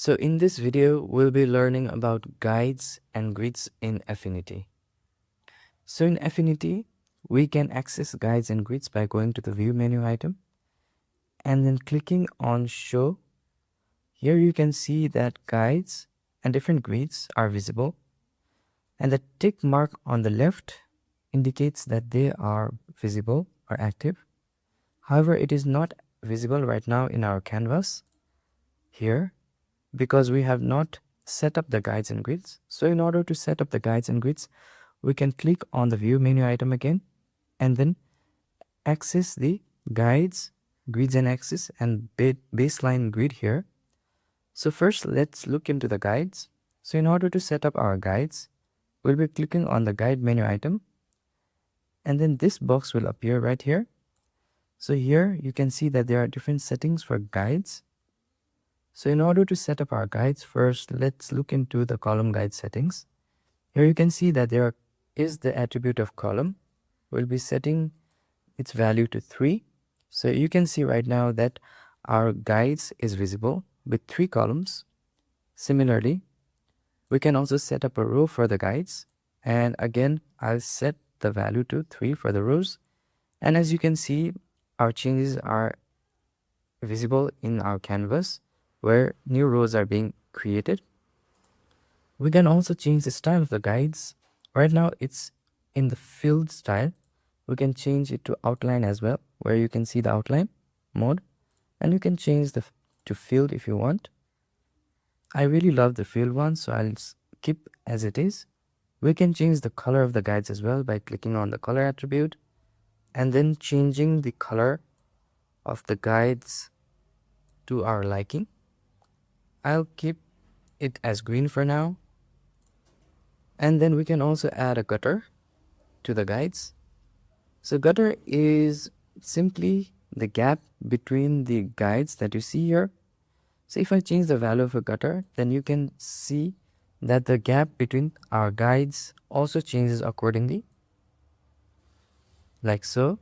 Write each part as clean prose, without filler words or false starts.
So in this video, we'll be learning about guides and grids in Affinity. So in Affinity, we can access guides and grids by going to the View menu item and then clicking on Show. Here you can see that guides and different grids are visible, and the tick mark on the left indicates that they are visible or active. However, it is not visible right now in our canvas here, because we have not set up the guides and grids. So in order to set up the guides and grids, we can click on the View menu item again and then access the guides, grids and axis and baseline grid here. So first, let's look into the guides. So in order to set up our guides, we'll be clicking on the guide menu item, and then this box will appear right here. So here you can see that there are different settings for guides. So in order to set up our guides, first let's look into the column guide settings. Here you can see that there is the attribute of column. We'll be setting its value to 3. So you can see right now that our guides is visible with 3 columns. Similarly, we can also set up a row for the guides, and again I'll set the value to 3 for the rows. And as you can see, our changes are visible in our canvas where new rows are being created. We can also change the style of the guides. Right now it's in the filled style. We can change it to outline as well, where you can see the outline mode, and you can change to filled if you want. I really love the filled one, so I'll keep as it is. We can change the color of the guides as well by clicking on the color attribute and then changing the color of the guides to our liking. I'll keep it as green for now. And then we can also add a gutter to the guides. So gutter is simply the gap between the guides that you see here. So if I change the value of a gutter, then you can see that the gap between our guides also changes accordingly, like so.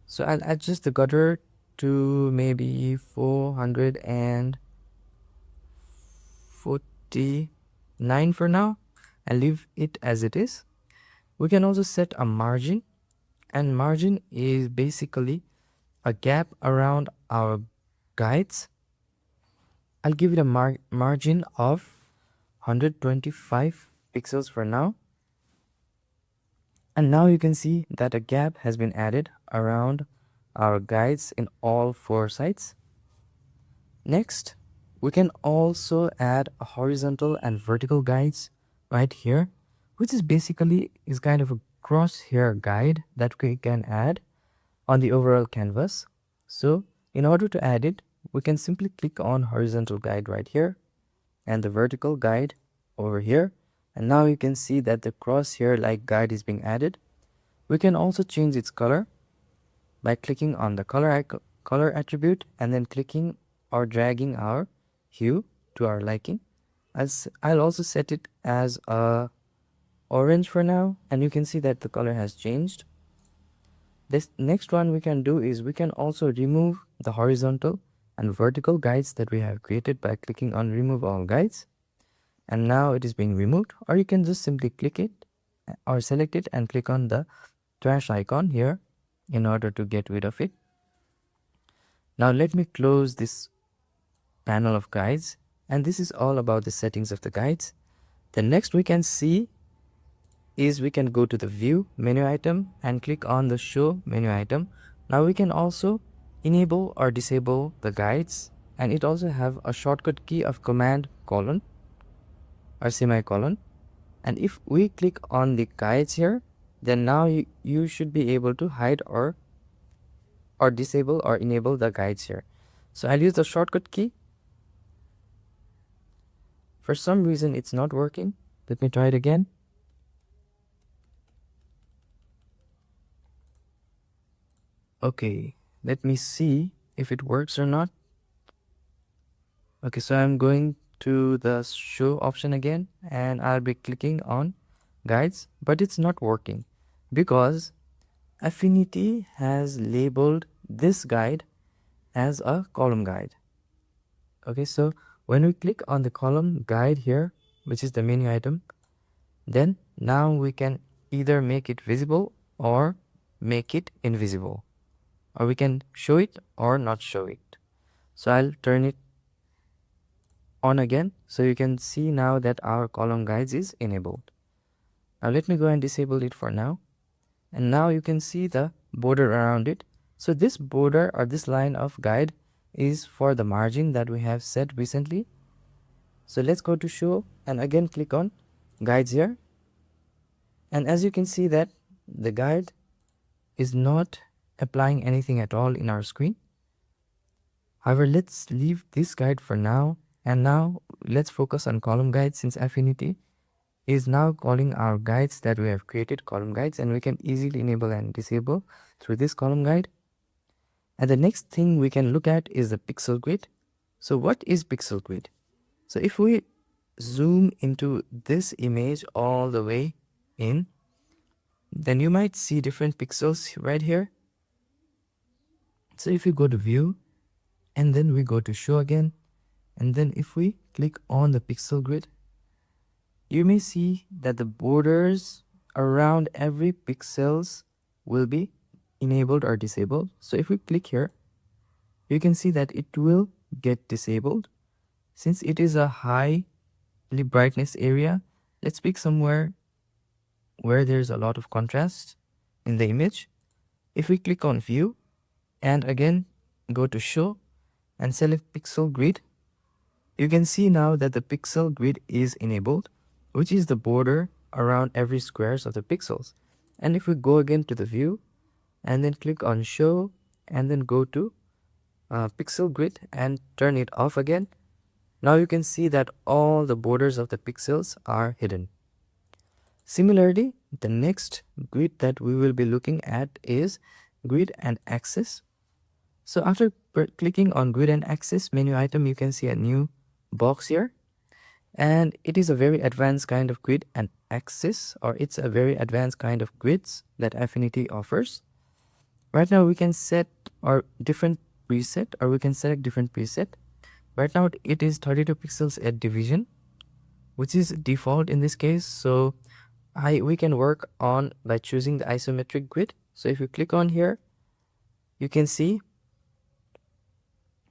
So I'll adjust the gutter to maybe 449 for now and leave it as it is. We can also set a margin, and margin is basically a gap around our guides. I'll give it a margin of 125 pixels for now. And now you can see that a gap has been added around our guides in all 4 sides. Next, we can also add a horizontal and vertical guides right here, which is basically kind of a crosshair guide that we can add on the overall canvas. So in order to add it, we can simply click on horizontal guide right here and the vertical guide over here. And now you can see that the crosshair like guide is being added. We can also change its color by clicking on the color attribute and then clicking or dragging our hue to our liking. I'll also set it as a orange for now, and you can see that the color has changed. This next one we can do is we can also remove the horizontal and vertical guides that we have created by clicking on remove all guides. And now it is being removed, or you can just simply click it or select it and click on the trash icon here in order to get rid of it. Now let me close this panel of guides, and this is all about the settings of the guides. The next we can see is we can go to the View menu item and click on the Show menu item. Now we can also enable or disable the guides, and it also have a shortcut key of Command colon or semicolon. And if we click on the guides here, then now you should be able to hide or disable or enable the guides here. So I'll use the shortcut key. For some reason it's not working. Let me try it again. Okay, let me see if it works or not. Okay, so I'm going to the show option again, and I'll be clicking on guides, but it's not working because Affinity has labeled this guide as a column guide. Okay, so when we click on the column guide here, which is the menu item, then now we can either make it visible or make it invisible, or we can show it or not show it. So I'll turn it on again, so you can see now that our column guides is enabled. Now let me go and disable it for now, and now you can see the border around it. So this border or this line of guide is for the margin that we have set recently. So let's go to show and again click on guides here, and as you can see that the guide is not applying anything at all in our screen. However, let's leave this guide for now, and now let's focus on column guides, since Affinity is now calling our guides that we have created column guides, and we can easily enable and disable through this column guide. And the next thing we can look at is the pixel grid. So what is pixel grid? So if we zoom into this image all the way in, then you might see different pixels right here. So if you go to view and then we go to show again, and then if we click on the pixel grid, you may see that the borders around every pixels will be enabled or disabled. So if we click here, you can see that it will get disabled since it is a high brightness area. Let's pick somewhere where there's a lot of contrast in the image. If we click on view and again go to show and select pixel grid, you can see now that the pixel grid is enabled, which is the border around every squares of the pixels. And if we go again to the view and then click on show and then go to pixel grid and turn it off again, now you can see that all the borders of the pixels are hidden. Similarly, the next grid that we will be looking at is grid and axis. So after clicking on grid and axis menu item, you can see a new box here, and it is a very advanced kind of grid and axis, or it's a very advanced kind of grids that Affinity offers. Right now we can set our different preset, or we can select different preset. Right now it is 32 pixels at division, which is default in this case. So we can work on by choosing the isometric grid. So if you click on here, you can see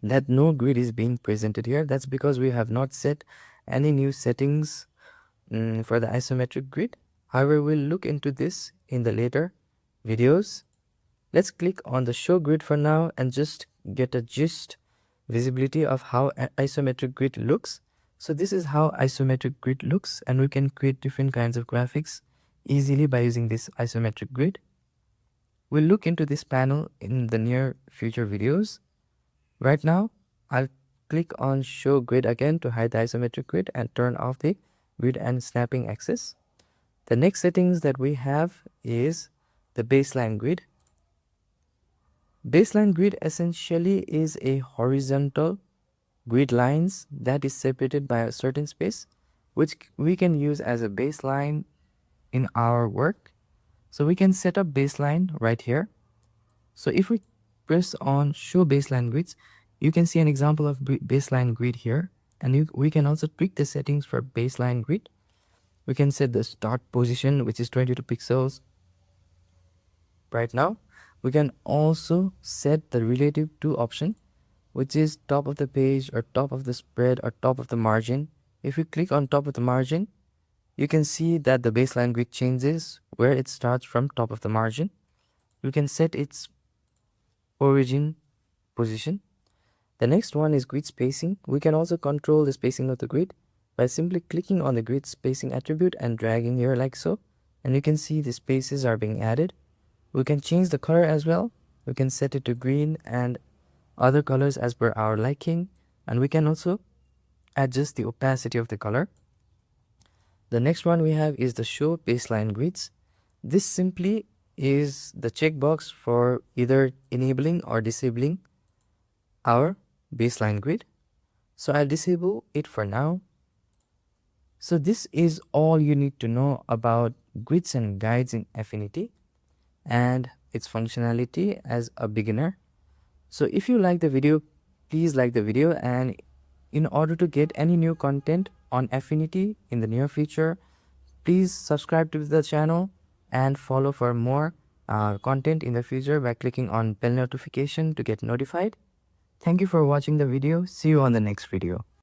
that no grid is being presented here. That's because we have not set any new settings for the isometric grid. However, we'll look into this in the later videos. Let's click on the show grid for now and just get a gist visibility of how an isometric grid looks. So this is how isometric grid looks, and we can create different kinds of graphics easily by using this isometric grid. We'll look into this panel in the near future videos. Right now, I'll click on show grid again to hide the isometric grid and turn off the grid and snapping axis. The next settings that we have is the baseline grid. Baseline grid essentially is a horizontal grid lines that is separated by a certain space, which we can use as a baseline in our work. So we can set up baseline right here. So if we press on show baseline grids, you can see an example of baseline grid here, and we can also tweak the settings for baseline grid. We can set the start position, which is 22 pixels right now. We can also set the relative to option, which is top of the page or top of the spread or top of the margin. If you click on top of the margin, you can see that the baseline grid changes where it starts from top of the margin. You can set its origin position. The next one is grid spacing. We can also control the spacing of the grid by simply clicking on the grid spacing attribute and dragging here like so, and you can see the spaces are being added. We can change the color as well. We can set it to green and other colors as per our liking, and we can also adjust the opacity of the color. The next one we have is the show baseline grids. This simply is the checkbox for either enabling or disabling our baseline grid. So I'll disable it for now. So this is all you need to know about grids and guides in Affinity and its functionality as a beginner. So if you like the video, please like the video, and In order to get any new content on Affinity in the near future, please subscribe to the channel and follow for more content in the future by clicking on bell notification to get notified. Thank you for watching the video. See you on the next video.